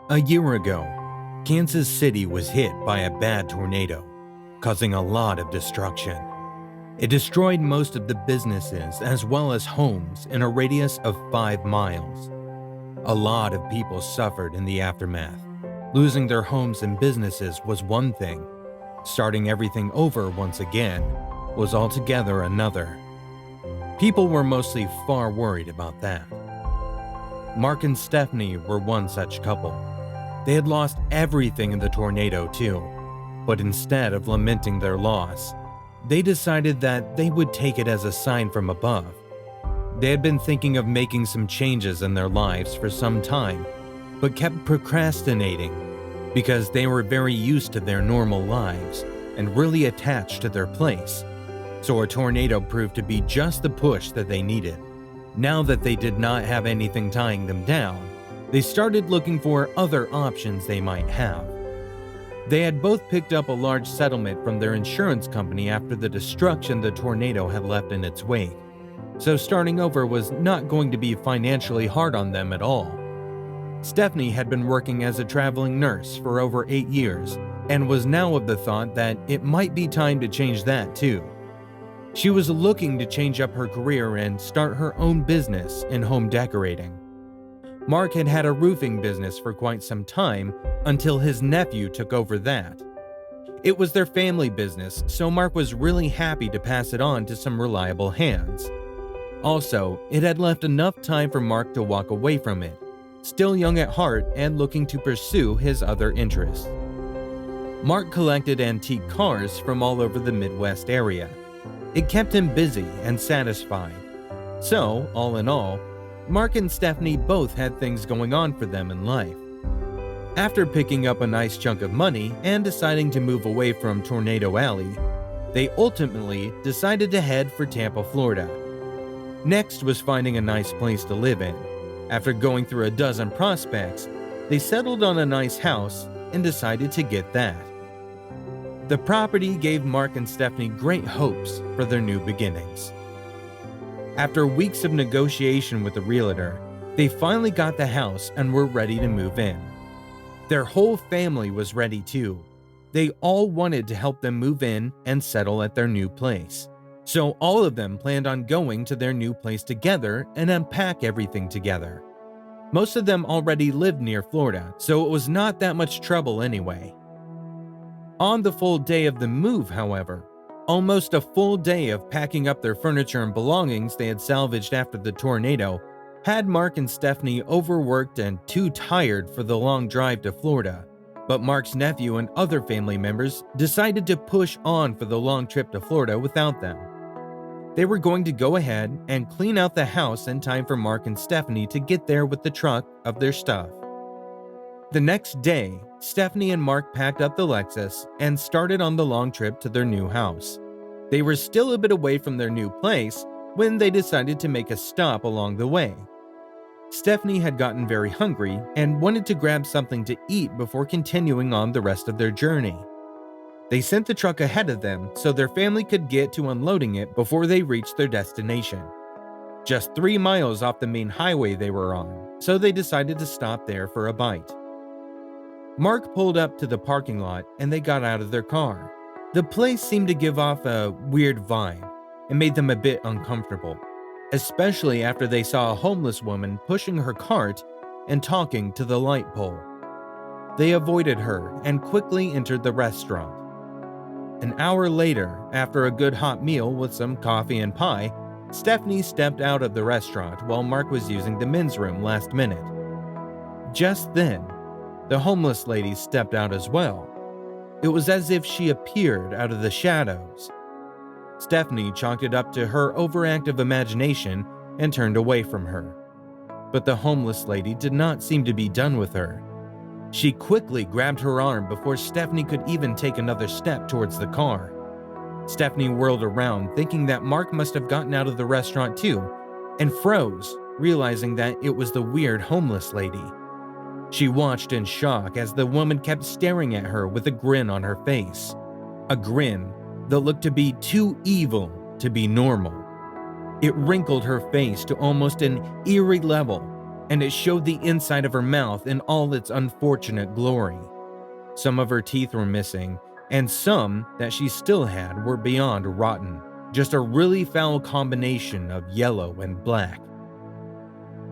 A year ago, Kansas City was hit by a bad tornado, causing a lot of destruction. It destroyed most of the businesses as well as homes in a radius of 5 miles. A lot of people suffered in the aftermath. Losing their homes and businesses was one thing. Starting everything over once again was altogether another. People were mostly far worried about that. Mark and Stephanie were one such couple. They had lost everything in the tornado too, but instead of lamenting their loss, they decided that they would take it as a sign from above. They had been thinking of making some changes in their lives for some time, but kept procrastinating because they were very used to their normal lives and really attached to their place. So a tornado proved to be just the push that they needed. Now that they did not have anything tying them down, they started looking for other options they might have. They had both picked up a large settlement from their insurance company after the destruction the tornado had left in its wake, so starting over was not going to be financially hard on them at all. Stephanie had been working as a traveling nurse for over 8 years and was now of the thought that it might be time to change that too. She was looking to change up her career and start her own business in home decorating. Mark had had a roofing business for quite some time until his nephew took over that. It was their family business, so Mark was really happy to pass it on to some reliable hands. Also, it had left enough time for Mark to walk away from it, still young at heart and looking to pursue his other interests. Mark collected antique cars from all over the Midwest area. It kept him busy and satisfied. So, all in all, Mark and Stephanie both had things going on for them in life. After picking up a nice chunk of money and deciding to move away from Tornado Alley, they ultimately decided to head for Tampa, Florida. Next was finding a nice place to live in. After going through a dozen prospects, they settled on a nice house and decided to get that. The property gave Mark and Stephanie great hopes for their new beginnings. After weeks of negotiation with the realtor, they finally got the house and were ready to move in. Their whole family was ready too. They all wanted to help them move in and settle at their new place. So all of them planned on going to their new place together and unpack everything together. Most of them already lived near Florida, so it was not that much trouble anyway. On the full day of the move, however, almost a full day of packing up their furniture and belongings they had salvaged after the tornado had Mark and Stephanie overworked and too tired for the long drive to Florida. But Mark's nephew and other family members decided to push on for the long trip to Florida without them. They were going to go ahead and clean out the house in time for Mark and Stephanie to get there with the truck of their stuff. The next day, Stephanie and Mark packed up the Lexus and started on the long trip to their new house. They were still a bit away from their new place when they decided to make a stop along the way. Stephanie had gotten very hungry and wanted to grab something to eat before continuing on the rest of their journey. They sent the truck ahead of them so their family could get to unloading it before they reached their destination. Just 3 miles off the main highway they were on, so they decided to stop there for a bite. Mark pulled up to the parking lot and they got out of their car. The place seemed to give off a weird vibe and made them a bit uncomfortable, especially after they saw a homeless woman pushing her cart and talking to the light pole. They avoided her and quickly entered the restaurant. An hour later, after a good hot meal with some coffee and pie, Stephanie stepped out of the restaurant while Mark was using the men's room last minute. Just then, the homeless lady stepped out as well. It was as if she appeared out of the shadows. Stephanie chalked it up to her overactive imagination and turned away from her. But the homeless lady did not seem to be done with her. She quickly grabbed her arm before Stephanie could even take another step towards the car. Stephanie whirled around, thinking that Mark must have gotten out of the restaurant too, and froze, realizing that it was the weird homeless lady. She watched in shock as the woman kept staring at her with a grin on her face. A grin that looked to be too evil to be normal. It wrinkled her face to almost an eerie level, and it showed the inside of her mouth in all its unfortunate glory. Some of her teeth were missing, and some that she still had were beyond rotten, just a really foul combination of yellow and black.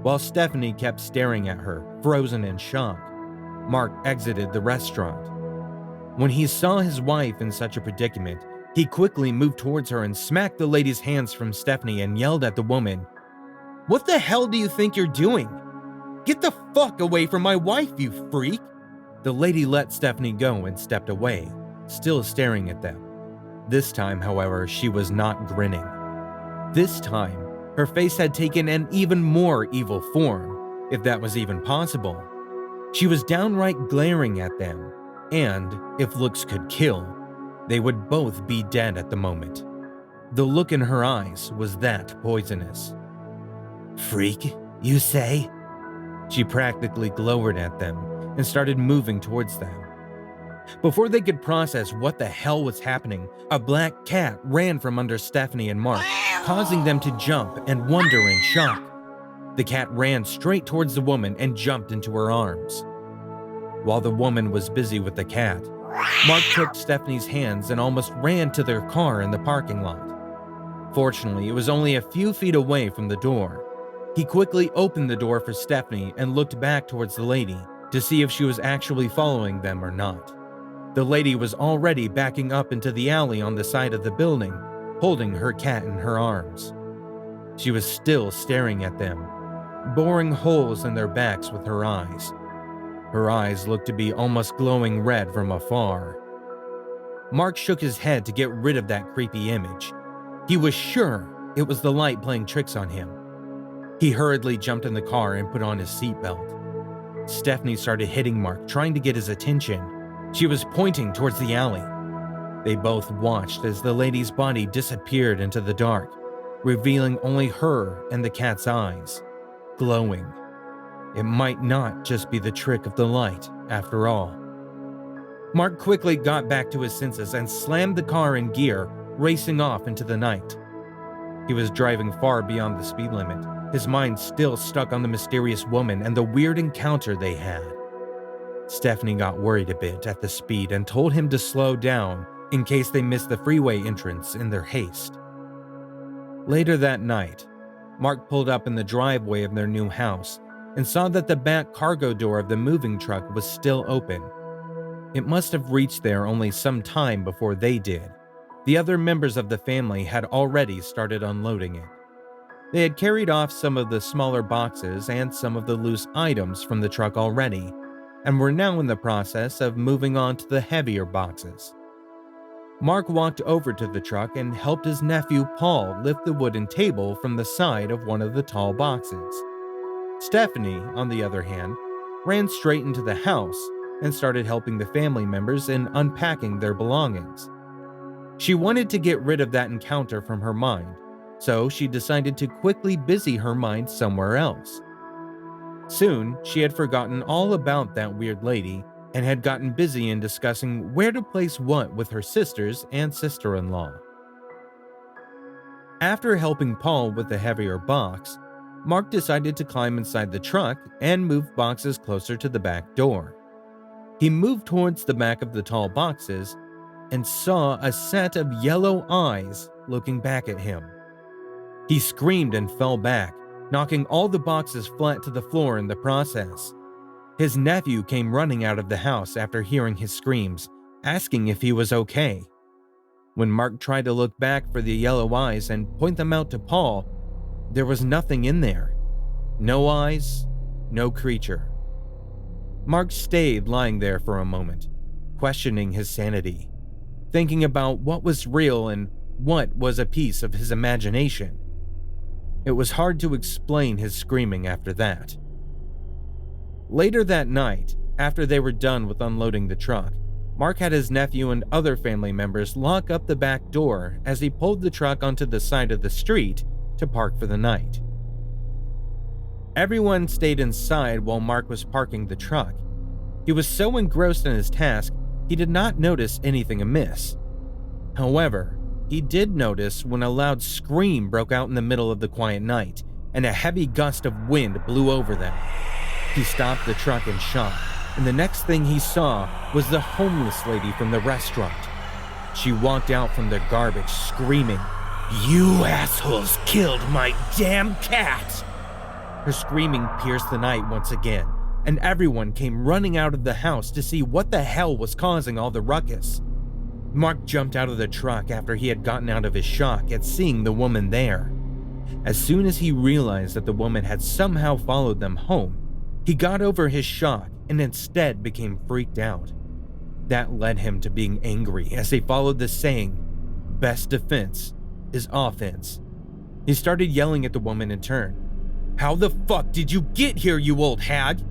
While Stephanie kept staring at her, frozen in shock, Mark exited the restaurant. When he saw his wife in such a predicament, he quickly moved towards her and smacked the lady's hands from Stephanie and yelled at the woman, "What the hell do you think you're doing? Get the fuck away from my wife, you freak!" The lady let Stephanie go and stepped away, still staring at them. This time, however, she was not grinning. This time, her face had taken an even more evil form, if that was even possible. She was downright glaring at them, and, if looks could kill, they would both be dead at the moment. The look in her eyes was that poisonous. "Freak, you say?" She practically glowered at them and started moving towards them. Before they could process what the hell was happening, a black cat ran from under Stephanie and Mark, causing them to jump and wonder in shock. The cat ran straight towards the woman and jumped into her arms. While the woman was busy with the cat, Mark took Stephanie's hands and almost ran to their car in the parking lot. Fortunately, it was only a few feet away from the door. He quickly opened the door for Stephanie and looked back towards the lady to see if she was actually following them or not. The lady was already backing up into the alley on the side of the building, holding her cat in her arms. She was still staring at them, boring holes in their backs with her eyes. Her eyes looked to be almost glowing red from afar. Mark shook his head to get rid of that creepy image. He was sure it was the light playing tricks on him. He hurriedly jumped in the car and put on his seatbelt. Stephanie started hitting Mark, trying to get his attention. She was pointing towards the alley. They both watched as the lady's body disappeared into the dark, revealing only her and the cat's eyes, glowing. It might not just be the trick of the light, after all. Mark quickly got back to his senses and slammed the car in gear, racing off into the night. He was driving far beyond the speed limit, his mind still stuck on the mysterious woman and the weird encounter they had. Stephanie got worried a bit at the speed and told him to slow down in case they missed the freeway entrance in their haste. Later that night, Mark pulled up in the driveway of their new house and saw that the back cargo door of the moving truck was still open. It must have reached there only some time before they did. The other members of the family had already started unloading it. They had carried off some of the smaller boxes and some of the loose items from the truck already, and were now in the process of moving on to the heavier boxes. Mark walked over to the truck and helped his nephew Paul lift the wooden table from the side of one of the tall boxes. Stephanie, on the other hand, ran straight into the house and started helping the family members in unpacking their belongings. She wanted to get rid of that encounter from her mind, so she decided to quickly busy her mind somewhere else. Soon, she had forgotten all about that weird lady and had gotten busy in discussing where to place what with her sisters and sister-in-law. After helping Paul with the heavier box, Mark decided to climb inside the truck and move boxes closer to the back door. He moved towards the back of the tall boxes and saw a set of yellow eyes looking back at him. He screamed and fell back, knocking all the boxes flat to the floor in the process. His nephew came running out of the house after hearing his screams, asking if he was okay. When Mark tried to look back for the yellow eyes and point them out to Paul, there was nothing in there. No eyes, no creature. Mark stayed lying there for a moment, questioning his sanity, thinking about what was real and what was a piece of his imagination. It was hard to explain his screaming after that. Later that night, after they were done with unloading the truck, Mark had his nephew and other family members lock up the back door as he pulled the truck onto the side of the street to park for the night. Everyone stayed inside while Mark was parking the truck. He was so engrossed in his task, he did not notice anything amiss. However, he did notice when a loud scream broke out in the middle of the quiet night, and a heavy gust of wind blew over them. He stopped the truck in shock, and the next thing he saw was the homeless lady from the restaurant. She walked out from the garbage screaming, "You assholes killed my damn cat!" Her screaming pierced the night once again, and everyone came running out of the house to see what the hell was causing all the ruckus. Mark jumped out of the truck after he had gotten out of his shock at seeing the woman there. As soon as he realized that the woman had somehow followed them home, he got over his shock and instead became freaked out. That led him to being angry as he followed the saying, "Best defense is offense." He started yelling at the woman in turn. "How the fuck did you get here, you old hag?"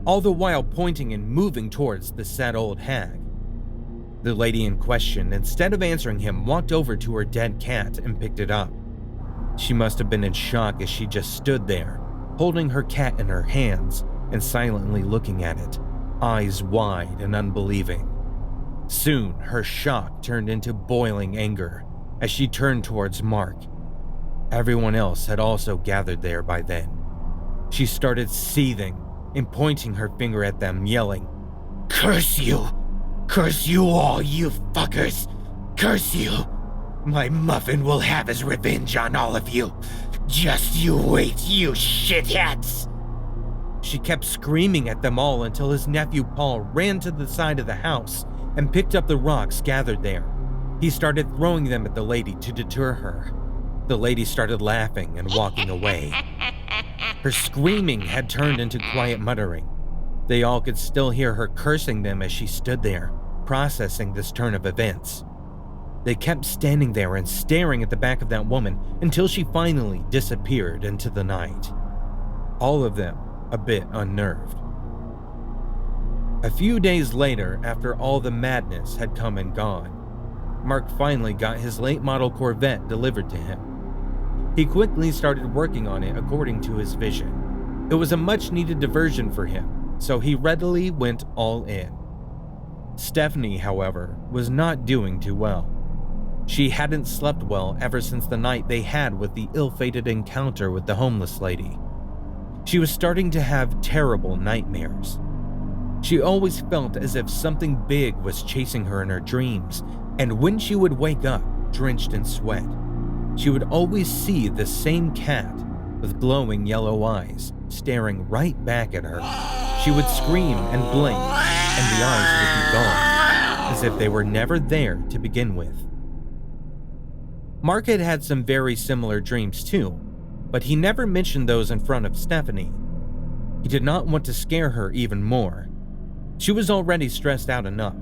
All the while pointing and moving towards the said old hag. The lady in question, instead of answering him, walked over to her dead cat and picked it up. She must have been in shock as she just stood there, holding her cat in her hands and silently looking at it, eyes wide and unbelieving. Soon, her shock turned into boiling anger as she turned towards Mark. Everyone else had also gathered there by then. She started seething and pointing her finger at them, yelling, "Curse you! Curse you all, you fuckers! Curse you! My muffin will have his revenge on all of you! Just you wait, you shitheads!" She kept screaming at them all until his nephew Paul ran to the side of the house and picked up the rocks gathered there. He started throwing them at the lady to deter her. The lady started laughing and walking away. Her screaming had turned into quiet muttering. They all could still hear her cursing them as she stood there, processing this turn of events. They kept standing there and staring at the back of that woman until she finally disappeared into the night. All of them a bit unnerved. A few days later, after all the madness had come and gone, Mark finally got his late model Corvette delivered to him. He quickly started working on it according to his vision. It was a much-needed diversion for him, so he readily went all in. Stephanie, however, was not doing too well. She hadn't slept well ever since the night they had with the ill-fated encounter with the homeless lady. She was starting to have terrible nightmares. She always felt as if something big was chasing her in her dreams, and when she would wake up, drenched in sweat, she would always see the same cat with glowing yellow eyes staring right back at her. She would scream and blink, and the eyes would be gone, as if they were never there to begin with. Mark had had some very similar dreams too, but he never mentioned those in front of Stephanie. He did not want to scare her even more. She was already stressed out enough.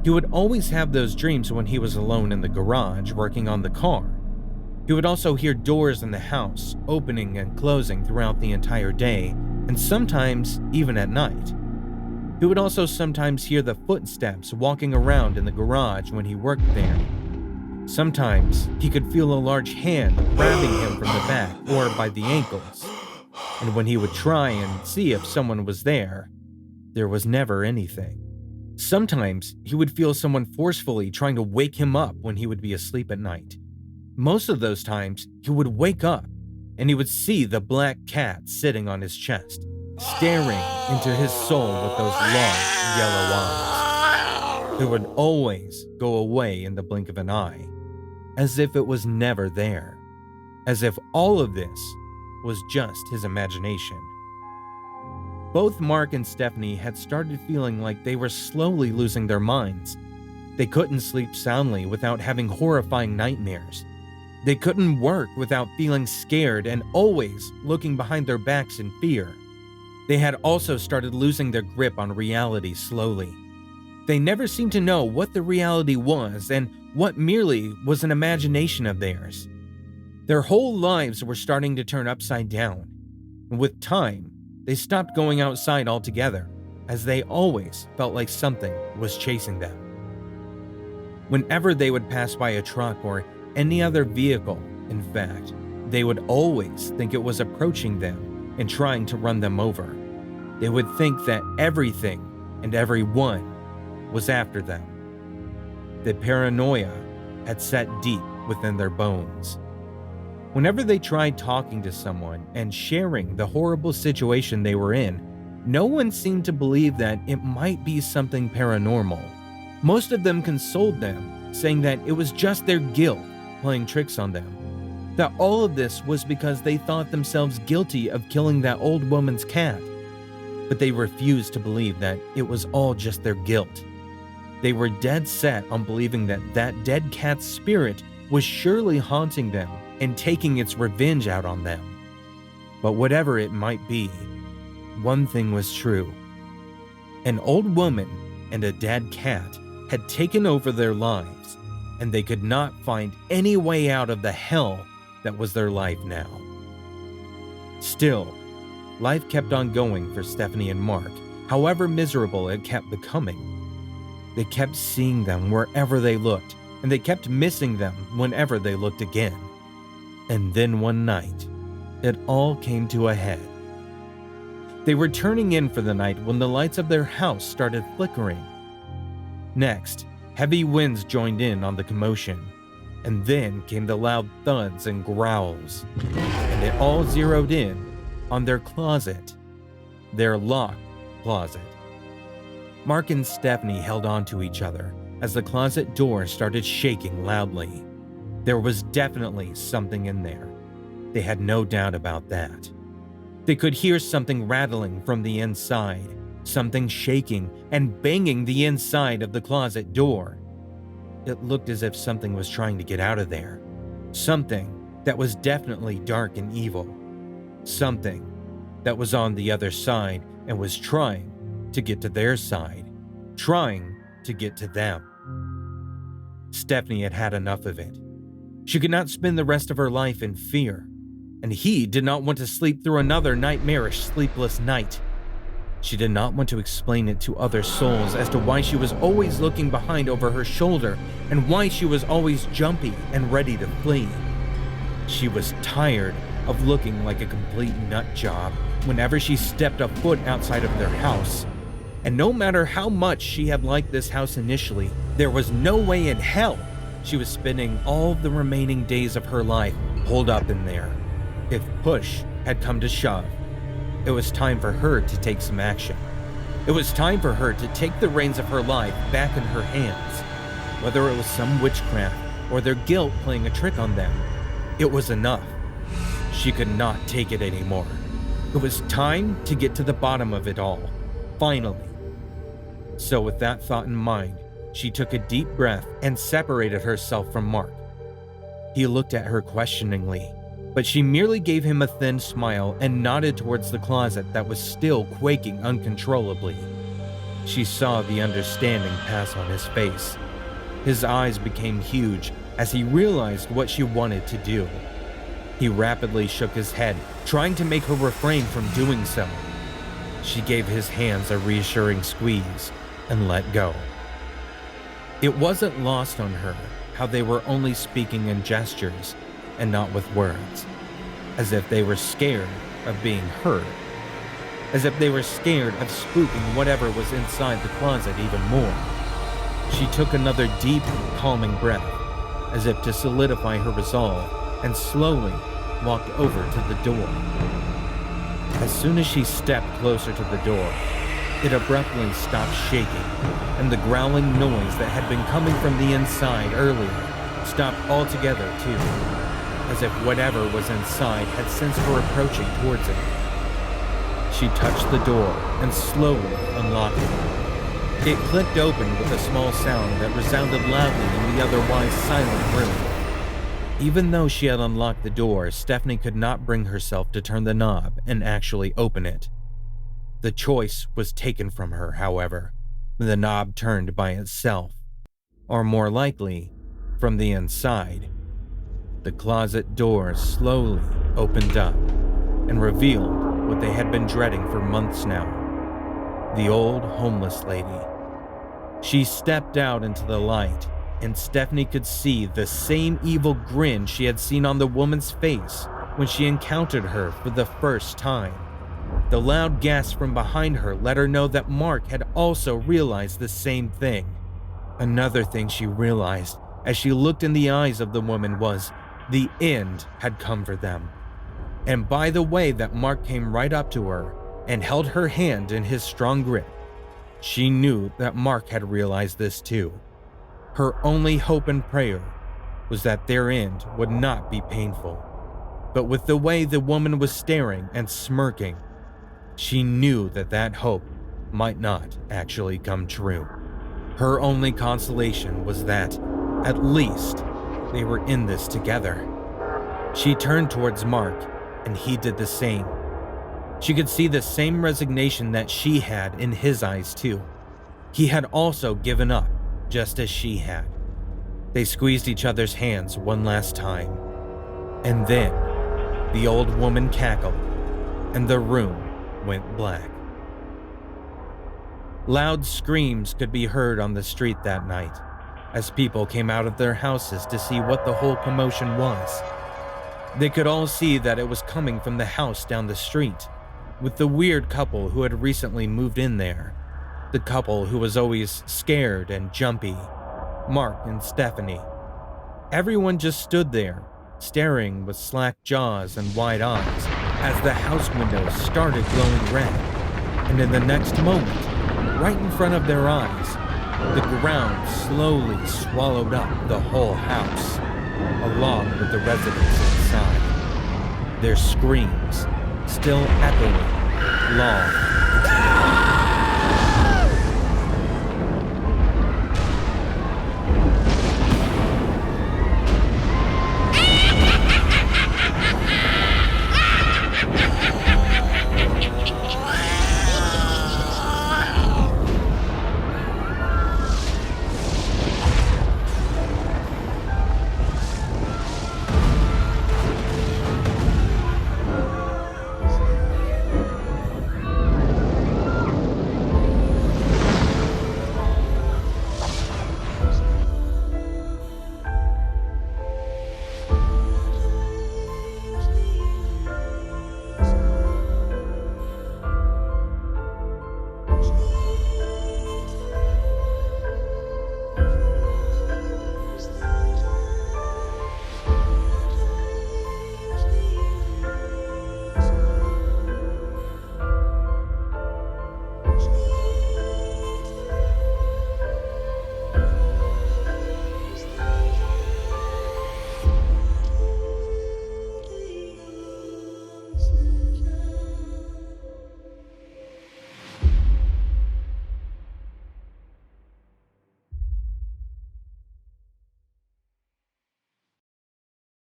He would always have those dreams when he was alone in the garage working on the car. He would also hear doors in the house opening and closing throughout the entire day, and sometimes even at night. He would also sometimes hear the footsteps walking around in the garage when he worked there. Sometimes he could feel a large hand grabbing him from the back or by the ankles, and when he would try and see if someone was there was never anything. Sometimes he would feel someone forcefully trying to wake him up when he would be asleep at night. Most of those times, he would wake up and he would see the black cat sitting on his chest, staring into his soul with those long yellow eyes. It would always go away in the blink of an eye, as if it was never there, as if all of this was just his imagination. Both Mark and Stephanie had started feeling like they were slowly losing their minds. They couldn't sleep soundly without having horrifying nightmares. They couldn't work without feeling scared and always looking behind their backs in fear. They had also started losing their grip on reality slowly. They never seemed to know what the reality was and what merely was an imagination of theirs. Their whole lives were starting to turn upside down. And with time, they stopped going outside altogether, as they always felt like something was chasing them. Whenever they would pass by a truck or any other vehicle, in fact, they would always think it was approaching them and trying to run them over. They would think that everything and everyone was after them. The paranoia had set deep within their bones. Whenever they tried talking to someone and sharing the horrible situation they were in, no one seemed to believe that it might be something paranormal. Most of them consoled them, saying that it was just their guilt playing tricks on them. That all of this was because they thought themselves guilty of killing that old woman's cat. But they refused to believe that it was all just their guilt. They were dead set on believing that that dead cat's spirit was surely haunting them and taking its revenge out on them. But whatever it might be, one thing was true. An old woman and a dead cat had taken over their lives, and they could not find any way out of the hell that was their life now. Still, life kept on going for Stephanie and Mark, however miserable it kept becoming. They kept seeing them wherever they looked, and they kept missing them whenever they looked again. And then one night, it all came to a head. They were turning in for the night when the lights of their house started flickering. Next, heavy winds joined in on the commotion, and then came the loud thuds and growls, and it all zeroed in on their closet, their locked closet. Mark and Stephanie held on to each other as the closet door started shaking loudly. There was definitely something in there. They had no doubt about that. They could hear something rattling from the inside, something shaking and banging the inside of the closet door. It looked as if something was trying to get out of there. Something that was definitely dark and evil. Something that was on the other side and was trying to get to their side, trying to get to them. Stephanie had had enough of it. She could not spend the rest of her life in fear, and he did not want to sleep through another nightmarish sleepless night. She did not want to explain it to other souls as to why she was always looking behind over her shoulder and why she was always jumpy and ready to flee. She was tired of looking like a complete nut job whenever she stepped a foot outside of their house. And no matter how much she had liked this house initially, there was no way in hell she was spending all the remaining days of her life holed up in there. If push had come to shove, it was time for her to take some action. It was time for her to take the reins of her life back in her hands. Whether it was some witchcraft or their guilt playing a trick on them, it was enough. She could not take it anymore. It was time to get to the bottom of it all, finally. So with that thought in mind, she took a deep breath and separated herself from Mark. He looked at her questioningly, but she merely gave him a thin smile and nodded towards the closet that was still quaking uncontrollably. She saw the understanding pass on his face. His eyes became huge as he realized what she wanted to do. He rapidly shook his head, trying to make her refrain from doing so. She gave his hands a reassuring squeeze and let go. It wasn't lost on her how they were only speaking in gestures and not with words, as if they were scared of being heard, as if they were scared of spooking whatever was inside the closet even more. She took another deep, calming breath, as if to solidify her resolve, and slowly walked over to the door. As soon as she stepped closer to the door, it abruptly stopped shaking, and the growling noise that had been coming from the inside earlier stopped altogether too, as if whatever was inside had sensed her approaching towards it. She touched the door and slowly unlocked it. It clicked open with a small sound that resounded loudly in the otherwise silent room. Even though she had unlocked the door, Stephanie could not bring herself to turn the knob and actually open it. The choice was taken from her, however. The knob turned by itself, or more likely, from the inside. The closet door slowly opened up and revealed what they had been dreading for months now. The old homeless lady. She stepped out into the light, and Stephanie could see the same evil grin she had seen on the woman's face when she encountered her for the first time. The loud gasp from behind her let her know that Mark had also realized the same thing. Another thing she realized as she looked in the eyes of the woman was The end had come for them. And by the way that Mark came right up to her and held her hand in his strong grip, she knew that Mark had realized this too. Her only hope and prayer was that their end would not be painful. But with the way the woman was staring and smirking, she knew that that hope might not actually come true. Her only consolation was that, at least, they were in this together. She turned towards Mark, and he did the same. She could see the same resignation that she had in his eyes too. He had also given up, just as she had. They squeezed each other's hands one last time. And then, the old woman cackled, and the room went black. Loud screams could be heard on the street that night, as people came out of their houses to see what the whole commotion was. They could all see that it was coming from the house down the street, with the weird couple who had recently moved in there. The couple who was always scared and jumpy, Mark and Stephanie. Everyone just stood there, staring with slack jaws and wide eyes as the house windows started glowing red, and in the next moment, right in front of their eyes, the ground slowly swallowed up the whole house, along with the residents inside. Their screams still echoing long